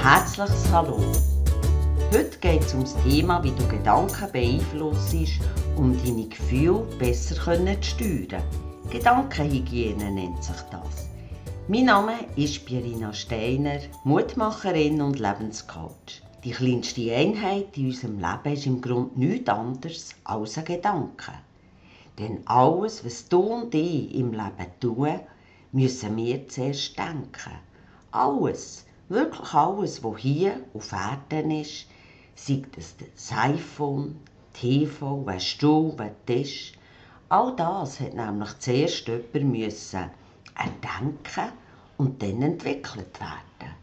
herzliches Hallo. Heute geht es um das Thema, wie du Gedanken beeinflusst, um deine Gefühle besser zu steuern. Gedankenhygiene nennt sich das. Mein Name ist Pierina Steiner, Mutmacherin und Lebenscoach. Die kleinste Einheit in unserem Leben ist im Grunde nichts anderes als ein Gedanke. Denn alles, was du und ich im Leben tun, müssen wir zuerst denken. Alles, wirklich alles, was hier auf Erden ist, sei das das iPhone, TV, ein Stuhl, ein Tisch, all das hat nämlich zuerst jemand müssen erdenken und dann entwickelt werden.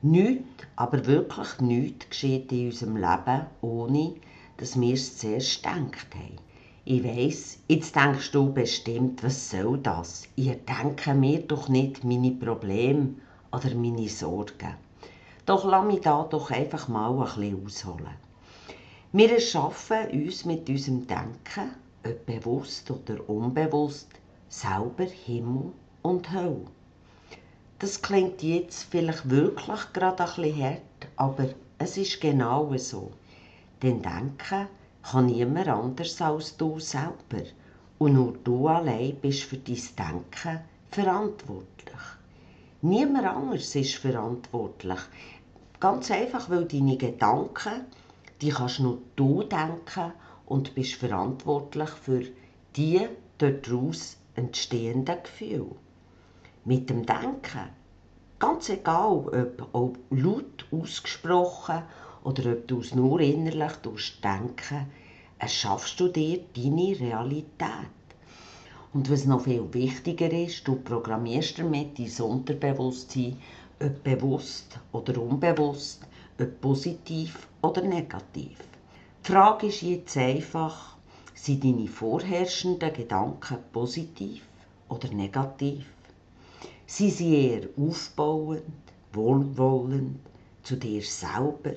Nichts, aber wirklich nichts geschieht in unserem Leben, ohne dass wir es zuerst gedacht haben. Ich weiss, jetzt denkst du bestimmt, was soll das? Ich denke mir doch nicht meine Probleme oder meine Sorgen. Doch lass mich da doch einfach mal ein bisschen ausholen. Wir erschaffen uns mit unserem Denken, ob bewusst oder unbewusst, selber Himmel und Hölle. Das klingt jetzt vielleicht wirklich gerade ein bisschen hart, aber es ist genau so. Denn Denken kann niemand anders als du selber. Und nur du allein bist für dein Denken verantwortlich. Niemand anders ist verantwortlich. Ganz einfach, weil deine Gedanken, die kannst nur du denken und bist verantwortlich für die daraus entstehenden Gefühle. Mit dem Denken, ganz egal ob laut ausgesprochen oder ob du es nur innerlich denken, erschaffst du dir deine Realität. Und was noch viel wichtiger ist, du programmierst damit dein Unterbewusstsein, ob bewusst oder unbewusst, ob positiv oder negativ. Die Frage ist jetzt einfach, sind deine vorherrschenden Gedanken positiv oder negativ? Sind sie eher aufbauend, wohlwollend, zu dir selber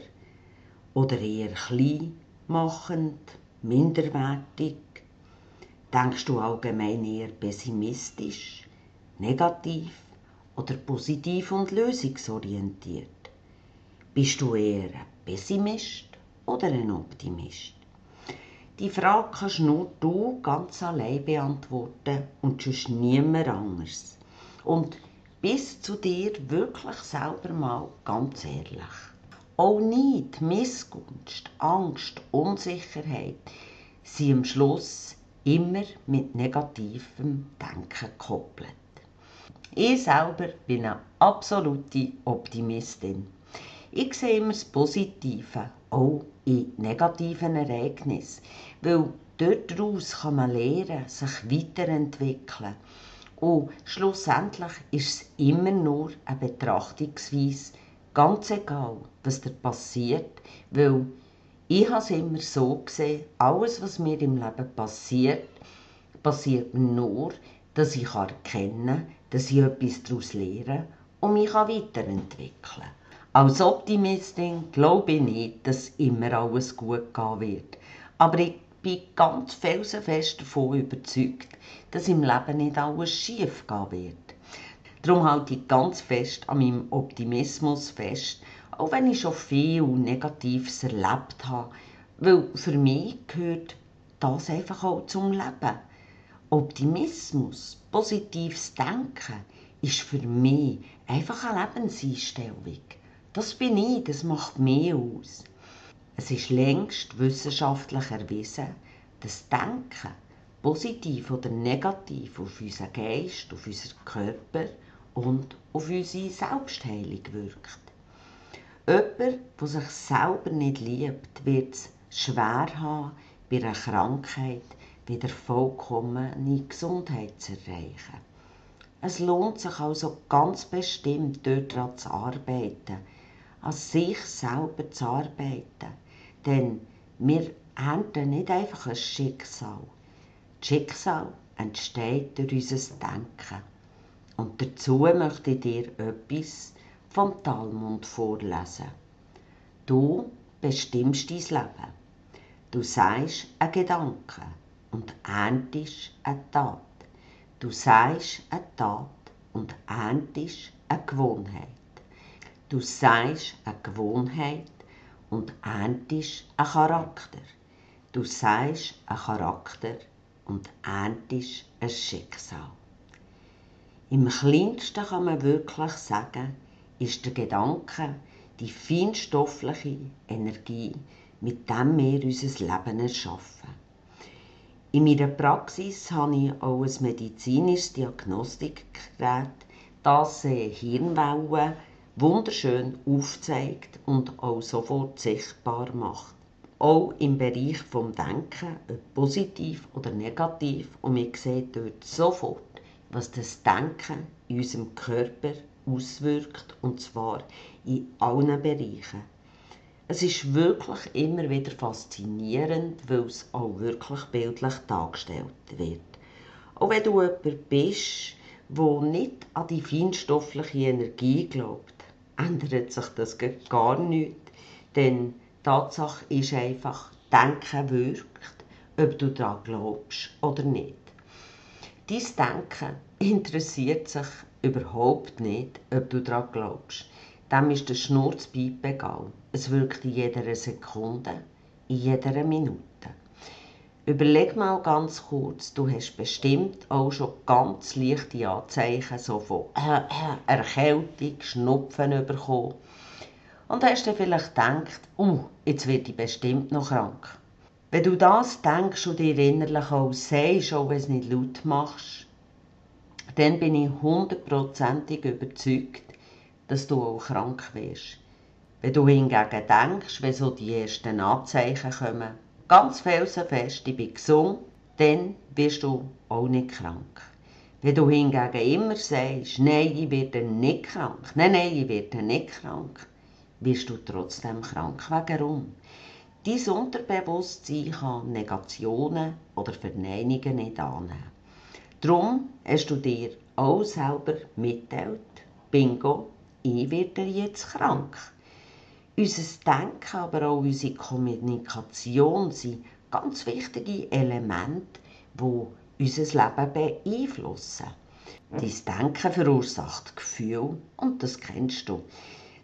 oder eher klein machend, minderwertig? Denkst du allgemein eher pessimistisch, negativ oder positiv und lösungsorientiert? Bist du eher ein Pessimist oder ein Optimist? Die Frage kannst nur du ganz allein beantworten und sonst niemand anders. Und bist zu dir wirklich selber mal ganz ehrlich. Auch Neid, Missgunst, Angst, Unsicherheit sind am Schluss immer mit negativem Denken gekoppelt. Ich selber bin eine absolute Optimistin. Ich sehe immer das Positive, auch in negativen Ereignissen, weil daraus kann man lernen, sich weiterentwickeln. Und schlussendlich ist es immer nur eine Betrachtungsweise, ganz egal, was dir passiert, weil ich habe es immer so gesehen, alles, was mir im Leben passiert, passiert nur, dass ich erkennen kann, dass ich etwas daraus lerne und mich weiterentwickeln kann. Als Optimistin glaube ich nicht, dass immer alles gut gehen wird. Aber ich bin ganz felsenfest davon überzeugt, dass im Leben nicht alles schief gehen wird. Darum halte ich ganz fest an meinem Optimismus fest, auch wenn ich schon viel Negatives erlebt habe, weil für mich gehört das einfach auch zum Leben. Optimismus, positives Denken ist für mich einfach eine Lebenseinstellung. Das bin ich, das macht mich aus. Es ist längst wissenschaftlich erwiesen, dass Denken, positiv oder negativ, auf unseren Geist, auf unseren Körper und auf unsere Selbstheilung wirkt. Jemand, der sich selber nicht liebt, wird es schwer haben, bei einer Krankheit wieder vollkommene Gesundheit zu erreichen. Es lohnt sich also ganz bestimmt, daran zu arbeiten, an sich selber zu arbeiten. Denn wir ernten nicht einfach ein Schicksal. Das Schicksal entsteht durch unser Denken. Und dazu möchte ich dir etwas vom Talmud vorlesen. Du bestimmst dein Leben. Du sagst einen Gedanken und erntest eine Tat. Du sagst eine Tat und erntest eine Gewohnheit. Du sagst eine Gewohnheit und erntest einen Charakter. Du sagst einen Charakter und erntest ein Schicksal. Im Kleinsten kann man wirklich sagen, ist der Gedanke die feinstoffliche Energie, mit der wir unser Leben erschaffen. In meiner Praxis habe ich auch ein medizinisches Diagnostikgerät, das Hirnwellen wunderschön aufzeigt und auch sofort sichtbar macht. Auch im Bereich des Denken, ob positiv oder negativ, und man sieht dort sofort, was das Denken in unserem Körper auswirkt, und zwar in allen Bereichen. Es ist wirklich immer wieder faszinierend, weil es auch wirklich bildlich dargestellt wird. Auch wenn du jemand bist, der nicht an die feinstoffliche Energie glaubt, ändert sich das gar nichts, denn die Tatsache ist einfach, Denken wirkt, ob du daran glaubst oder nicht. Dein Denken interessiert sich überhaupt nicht, ob du daran glaubst. Dem ist der Schnurzpiepe egal. Es wirkt in jeder Sekunde, in jeder Minute. Überleg mal ganz kurz, du hast bestimmt auch schon ganz leichte Anzeichen so von Erkältung, Schnupfen bekommen. Und hast dann vielleicht gedacht, jetzt werde ich bestimmt noch krank. Wenn du das denkst und dir innerlich auch sagst, auch wenn du es nicht laut machst, dann bin ich 100%ig überzeugt, dass du auch krank wirst. Wenn du hingegen denkst, wenn so die ersten Anzeichen kommen, ganz felsenfest, ich bin gesund, dann wirst du auch nicht krank. Wenn du hingegen immer sagst, nein, ich werde nicht krank, nein, ich werde nicht krank, wirst du trotzdem krank. Warum? Dein Unterbewusstsein kann Negationen oder Verneinungen nicht annehmen. Darum hast du dir auch selber mitteilt, Bingo, ich werde jetzt krank. Unser Denken, aber auch unsere Kommunikation sind ganz wichtige Elemente, die unser Leben beeinflussen. Dein Denken verursacht Gefühle und das kennst du.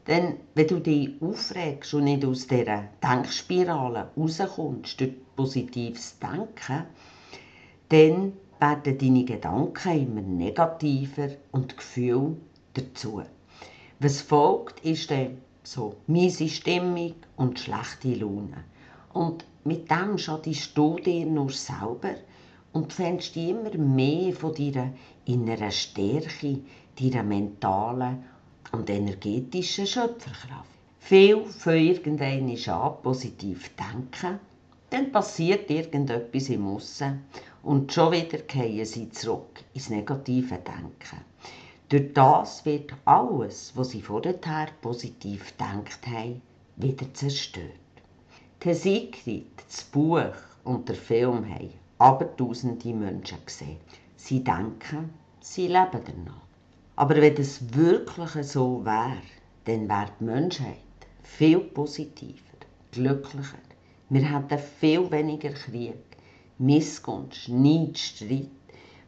Denn wenn du dich aufregst und nicht aus dieser Denkspirale rauskommst durch positives Denken, dann werden deine Gedanken immer negativer und die Gefühle dazu. Was folgt, ist dann so miese Stimmung und schlechte Laune. Und mit dem schadest du dir nur selber und fängst dich immer mehr von deiner inneren Stärke, deiner mentalen und energetischen Schöpferkraft. Viel von irgendeinem an positiv denken, dann passiert irgendetwas im Aussen und schon wieder fallen sie zurück ins negative Denken. Durch das wird alles, was sie vorher positiv gedacht haben, wieder zerstört. «The Secret», das Buch und der Film haben aber tausende Menschen gesehen. Sie denken, sie leben danach. Aber wenn es wirklich so wäre, dann wäre die Menschheit viel positiver, glücklicher. Wir hätten viel weniger Krieg, Missgunst, Neid, Streit.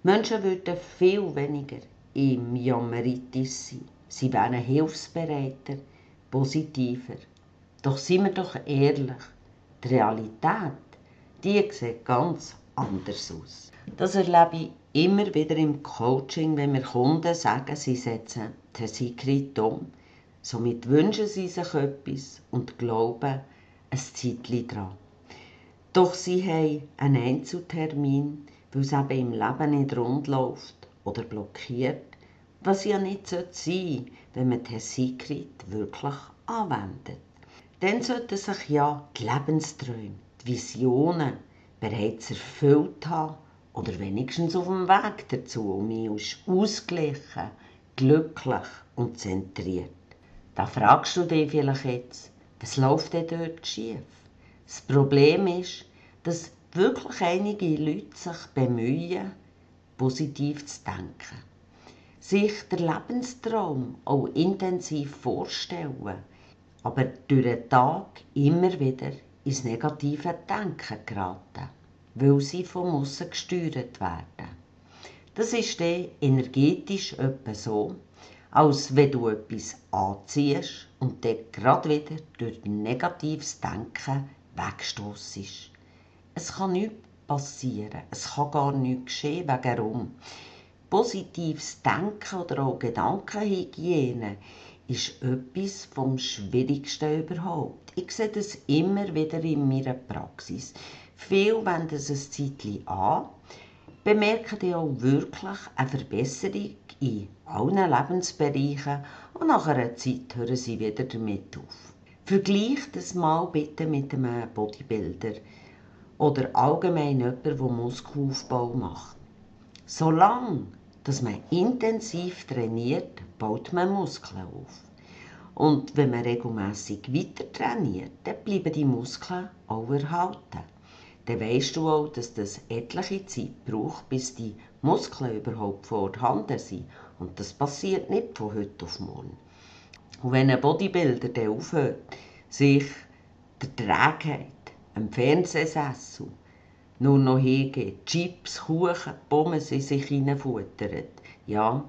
Menschen würden viel weniger im Jammeritis sein. Sie wären hilfsbereiter, positiver. Doch seien wir doch ehrlich, die Realität, die sieht ganz anders aus. Das erlebe ich immer wieder im Coaching, wenn mir Kunden sagen, sie setzen den Secret um. Somit wünschen sie sich etwas und glauben ein Zeitchen dran. Doch sie haben einen Einzeltermin, weil es eben im Leben nicht rund läuft oder blockiert, was ja nicht sein sollte, wenn man den Secret wirklich anwendet. Dann sollten sich ja die Lebensträume, die Visionen bereits erfüllt haben oder wenigstens auf dem Weg dazu und man ist ausgeglichen, glücklich und zentriert. Da fragst du dich vielleicht jetzt, was läuft denn dort schief? Das Problem ist, dass wirklich einige Leute sich bemühen, positiv zu denken. Sich den Lebenstraum auch intensiv vorstellen, aber durch den Tag immer wieder ins negative Denken geraten, weil sie vom Aussen gesteuert werden. Das ist dann energetisch etwa so, als wenn du etwas anziehst und dann gerade wieder durch negatives Denken wegstossest. Es kann nichts passieren, es kann gar nichts geschehen, wegen rum. Positives Denken oder auch Gedankenhygiene ist etwas vom Schwierigsten überhaupt. Ich sehe das immer wieder in meiner Praxis. Viele wenden es ein Zeitchen an, bemerken dann auch wirklich eine Verbesserung in allen Lebensbereichen und nach einer Zeit hören sie wieder damit auf. Vergleicht das mal bitte mit einem Bodybuilder oder allgemein jemand, der Muskelaufbau macht. Solange dass man intensiv trainiert, baut man Muskeln auf. Und wenn man regelmässig weiter trainiert, dann bleiben die Muskeln auch erhalten. Dann weisst du auch, dass das etliche Zeit braucht, bis die Muskeln überhaupt vorhanden sind. Und das passiert nicht von heute auf morgen. Und wenn ein Bodybuilder dann aufhört, sich der Trägheit, am Fernsehsessel, nur noch hingeht, Chips, Kuchen, Pommes in sich hineinfuttert, ja,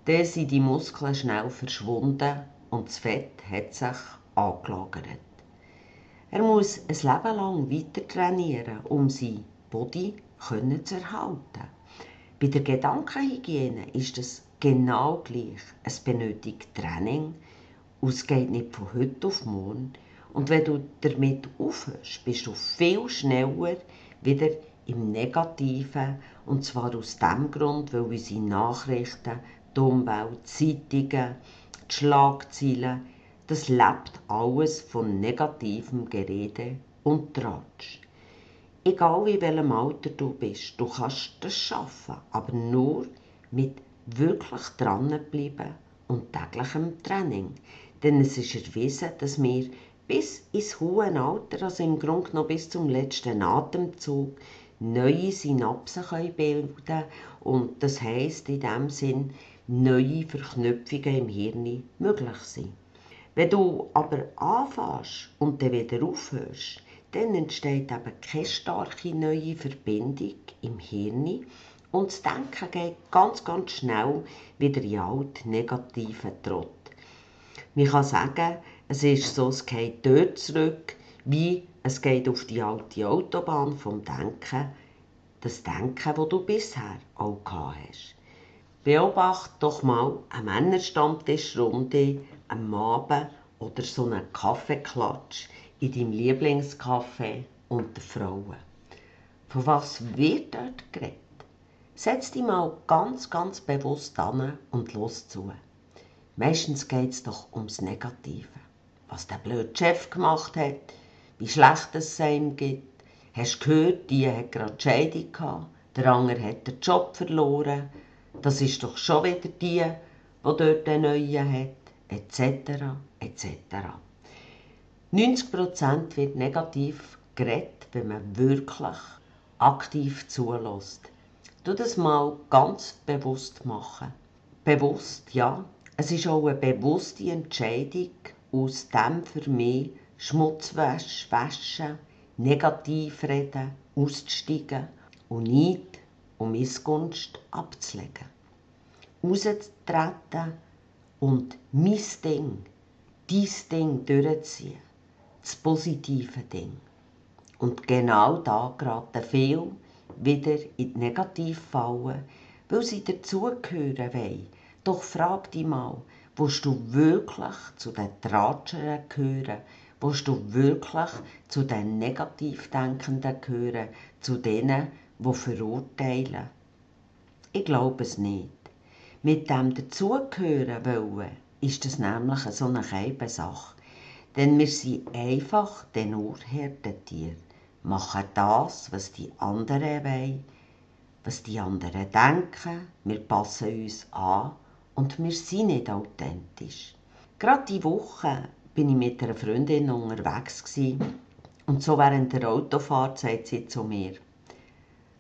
dann sind die Muskeln schnell verschwunden und das Fett hat sich angelagert. Er muss ein Leben lang weiter trainieren, um sein Body zu erhalten. Bei der Gedankenhygiene ist es genau gleich. Es benötigt Training und es geht nicht von heute auf morgen. Und wenn du damit aufhörst, bist du viel schneller wieder im Negativen. Und zwar aus dem Grund, weil unsere Nachrichten, die Umwelt, die Zeitungen, die Schlagzeilen, das lebt alles von negativem Gerede und Tratsch. Egal in welchem Alter du bist, du kannst das schaffen, aber nur mit wirklich dranbleiben und täglichem Training. Denn es ist erwiesen, dass wir bis ins hohe Alter, also im Grunde genommen bis zum letzten Atemzug, neue Synapsen bilden können. Und das heisst in dem Sinn, neue Verknüpfungen im Hirn möglich sind. Wenn du aber anfängst und dann wieder aufhörst, dann entsteht eben keine starke neue Verbindung im Hirn und das Denken geht ganz, ganz schnell wieder in alt negativen Trott. Man kann sagen, es ist so, es geht dort zurück, wie es geht auf die alte Autobahn vom Denken, das Denken, das du bisher auch gehabt hast. Beobachte doch mal eine Männerstammtischrunde am Abend oder so einen Kaffeeklatsch in deinem Lieblingscafé unter Frauen. Von was wird dort geredet? Setz dich mal ganz, ganz bewusst an und los zu. Meistens geht es doch ums Negative. Was der blöde Chef gemacht hat, wie schlecht es ihm gibt. Hast du gehört, die hat gerade Scheidung gehabt, der andere hat den Job verloren. Das ist doch schon wieder die dort den neuen hat, etc. etc. 90% wird negativ geredet, wenn man wirklich aktiv zulässt. Tu das mal ganz bewusst machen. Bewusst, ja. Es ist auch eine bewusste Entscheidung, aus dem für mich Schmutzwaschen, Negativreden auszusteigen und Neid und Missgunst abzulegen. Rauszutreten und mein Ding, dein Ding durchzuziehen. Das positive Ding. Und genau da geraten viele wieder in die Negativfallen, weil sie dazugehören wollen. Doch frag dich mal, willst du wirklich zu den Tratschern gehören? Willst du wirklich zu den Negativdenkenden gehören? Zu denen, die verurteilen? Ich glaube es nicht. Mit dem dazugehören wollen, ist das nämlich so eine kleine Sache. Denn wir sind einfach nur Herdentiere. Machen das, was die anderen wollen, was die anderen denken. Wir passen uns an und wir sind nicht authentisch. Gerade diese Woche bin ich mit einer Freundin unterwegs und so während der Autofahrt sagt sie zu mir: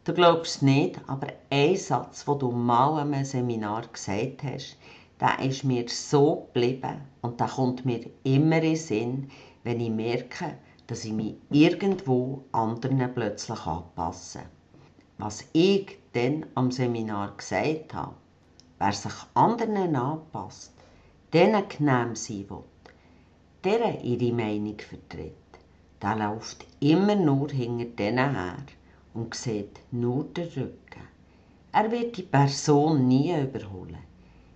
Du glaubst nicht, aber ein Satz, den du mal an einem Seminar gesagt hast, der ist mir so geblieben und der kommt mir immer in den Sinn, wenn ich merke, dass ich mich irgendwo anderen plötzlich anpasse. Was ich dann am Seminar gesagt habe: Wer sich anderen anpasst, denen genehm sein will, der ihre Meinung vertritt, der läuft immer nur hinter denen her und sieht nur den Rücken. Er wird die Person nie überholen,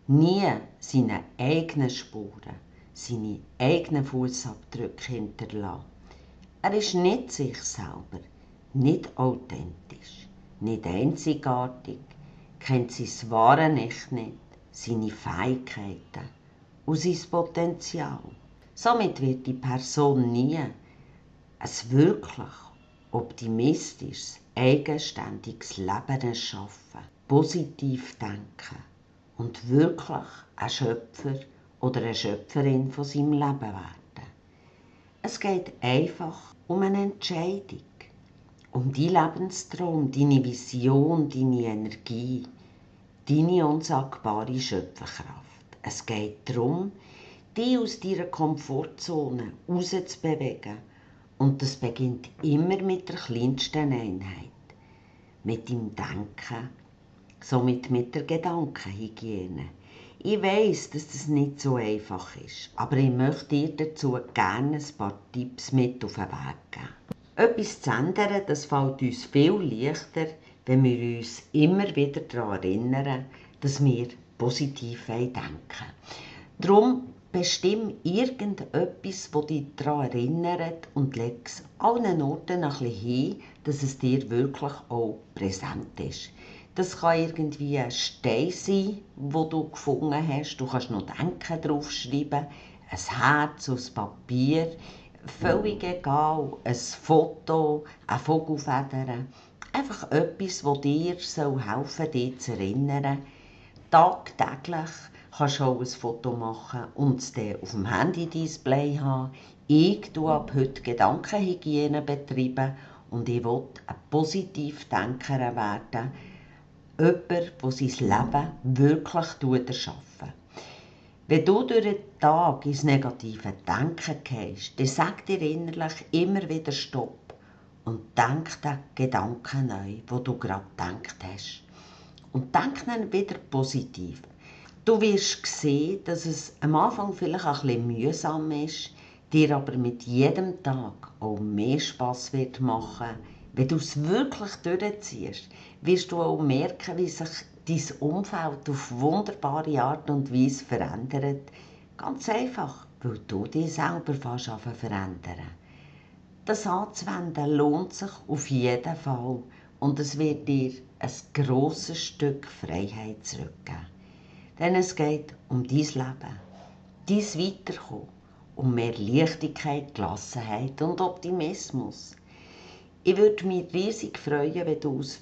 nie seine eigenen Spuren, seine eigenen Fußabdrücke hinterlassen. Er ist nicht sich selber, nicht authentisch, nicht einzigartig, kennt sein wahres Ich nicht, seine Fähigkeiten und sein Potenzial. Somit wird die Person nie ein wirklich optimistisches, eigenständiges Leben erschaffen, positiv denken und wirklich ein Schöpfer oder eine Schöpferin von seinem Leben werden. Es geht einfach um eine Entscheidung, um deinen Lebenstraum, deine Vision, deine Energie, deine unsagbare Schöpferkraft. Es geht darum, dich aus deiner Komfortzone rauszubewegen. Und das beginnt immer mit der kleinsten Einheit, mit dem Denken, somit mit der Gedankenhygiene. Ich weiss, dass das nicht so einfach ist, aber ich möchte dir dazu gerne ein paar Tipps mit auf den Weg geben. Etwas zu ändern, das fällt uns viel leichter, wenn wir uns immer wieder daran erinnern, dass wir positiv denken wollen. Darum bestimm irgendetwas, das dich daran erinnert und leg es allen Orten ein bisschen hin, dass es dir wirklich auch präsent ist. Das kann irgendwie ein Stein sein, den du gefunden hast. Du kannst noch Denken draufschreiben, ein Herz aus Papier, völlig egal, ein Foto, eine Vogelfeder. Einfach etwas, das dir helfen soll, dich zu erinnern. Tagtäglich kannst du auch ein Foto machen und es dann auf dem Handy-Display haben. Ich tue ab heute Gedankenhygiene betreiben und ich will ein Positivdenker werden. Jemand, der sein Leben wirklich erschaffen. Wenn du durch den Tag ins negative Denken gehst, dann sag dir innerlich immer wieder Stopp und denk den Gedanken neu, den du gerade gedacht hast. Und denk dann wieder positiv. Du wirst sehen, dass es am Anfang vielleicht ein bisschen mühsam ist, dir aber mit jedem Tag auch mehr Spass wird machen. Wenn du es wirklich durchziehst, wirst du auch merken, wie sich dein Umfeld auf wunderbare Art und Weise verändert. Ganz einfach, weil du dich selber fast verändern. Das anzuwenden lohnt sich auf jeden Fall und es wird dir ein grosses Stück Freiheit zurückgeben. Denn es geht um dein Leben, dein Weiterkommen, um mehr Leichtigkeit, Gelassenheit und Optimismus. Ich würde mich riesig freuen, wenn du es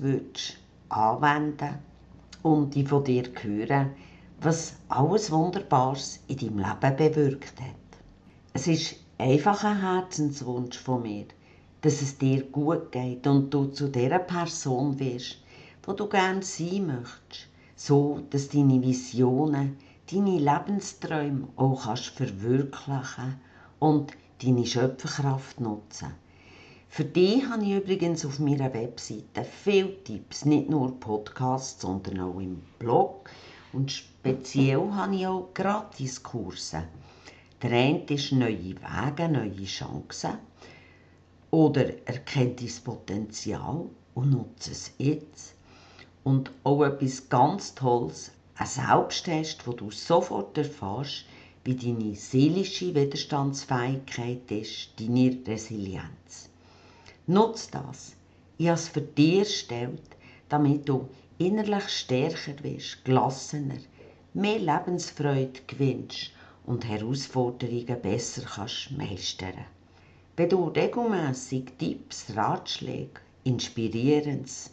anwenden und ich von dir hören, was alles Wunderbares in deinem Leben bewirkt hat. Es ist einfach ein Herzenswunsch von mir, dass es dir gut geht und du zu der Person wirst, wo du gerne sein möchtest, so dass deine Visionen, deine Lebensträume auch kannst verwirklichen und deine Schöpferkraft nutzen. Für dich habe ich übrigens auf meiner Webseite viele Tipps, nicht nur Podcasts, sondern auch im Blog. Und speziell habe ich auch Gratiskurse. Der eine ist neue Wege, neue Chancen. Oder erkennt dein Potenzial und nutze es jetzt. Und auch etwas ganz Tolles, ein Selbsttest, wo du sofort erfährst, wie deine seelische Widerstandsfähigkeit ist, deine Resilienz. Nutze das. Ich habe es für dich erstellt, damit du innerlich stärker wirst, gelassener, mehr Lebensfreude gewinnst und Herausforderungen besser kannst meistern. Wenn du regelmässig Tipps, Ratschläge, Inspirierendes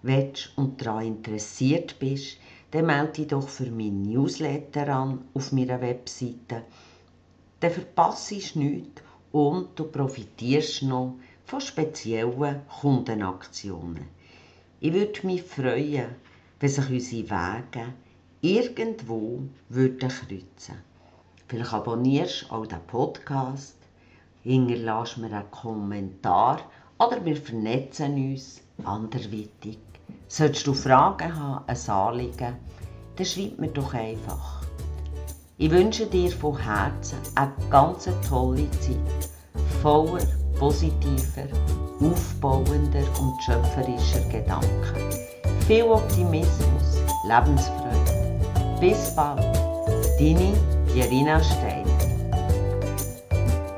willst und daran interessiert bist, dann melde dich doch für mein Newsletter an auf meiner Webseite. Dann verpasst du nichts und du profitierst noch von speziellen Kundenaktionen. Ich würde mich freuen, wenn sich unsere Wege irgendwo kreuzen. Vielleicht abonnierst du auch den Podcast, hinterlässt mir einen Kommentar oder wir vernetzen uns anderweitig. Solltest du Fragen haben, ein Anliegen, dann schreib mir doch einfach. Ich wünsche dir von Herzen eine ganz tolle Zeit, voller positiver, aufbauender und schöpferischer Gedanken. Viel Optimismus, Lebensfreude. Bis bald, deine Pierina Steiner.